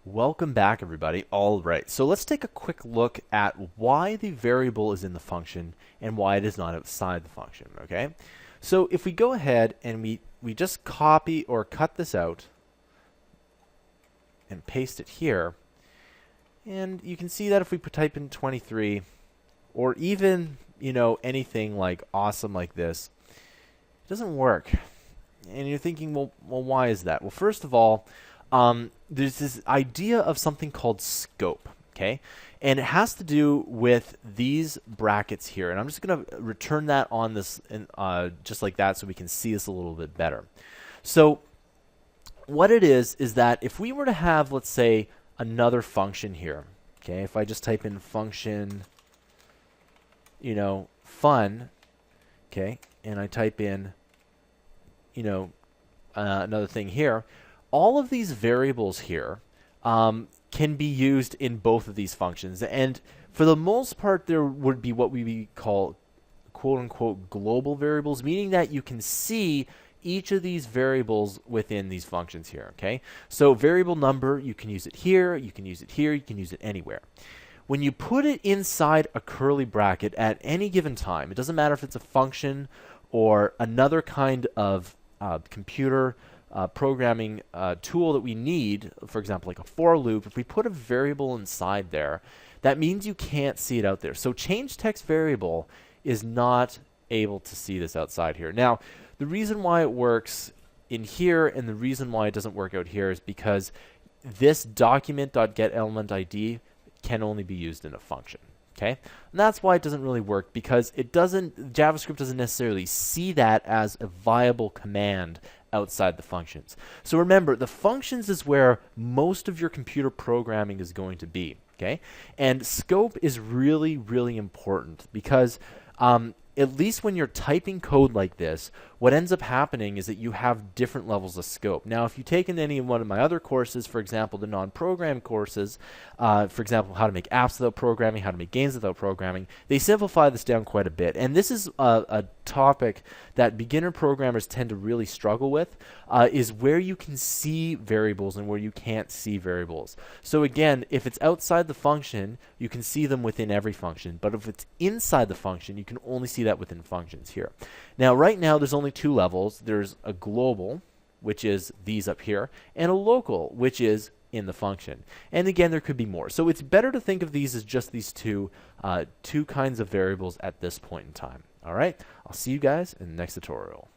Welcome back, everybody. All right, so let's take a quick look at why the variable is in the function and why it is not outside the function, okay? So if we go ahead and we just copy or cut this out and paste it here, and you can see that if we type in 23 or even, anything like awesome like this, it doesn't work. And you're thinking, well, why is that? Well, first of all, there's this idea of something called scope, okay? And it has to do with these brackets here. And I'm just going to return that on this just like that so we can see this a little bit better. So what it is that if we were to have, let's say, another function here, okay? If I just type in function, fun, okay? And I type in, another thing here, all of these variables here can be used in both of these functions. And for the most part, there would be what we call quote-unquote global variables, meaning that you can see each of these variables within these functions here, okay? So variable number, you can use it here, you can use it here, you can use it anywhere. When you put it inside a curly bracket at any given time, it doesn't matter if it's a function or another kind of computer programming tool that we need, for example, like a for loop, if we put a variable inside there, that means you can't see it out there. So change text variable is not able to see this outside here. Now, the reason why it works in here and the reason why it doesn't work out here is because this document.getElementID can only be used in a function. Okay, and that's why it doesn't really work, because JavaScript doesn't necessarily see that as a viable command outside the functions. So remember, the functions is where most of your computer programming is going to be. Okay, and scope is really, really important because at least when you're typing code like this, what ends up happening is that you have different levels of scope. Now, if you've taken any one of my other courses, for example, the non-program courses, for example, how to make apps without programming, how to make games without programming, they simplify this down quite a bit. And this is a topic that beginner programmers tend to really struggle with, is where you can see variables and where you can't see variables. So again, if it's outside the function, you can see them within every function. But if it's inside the function, you can only see that within functions here. Now, right now, there's only two levels. There's a global, which is these up here, and a local, which is in the function. And again, there could be more. So it's better to think of these as just these two kinds of variables at this point in time. All right, I'll see you guys in the next tutorial.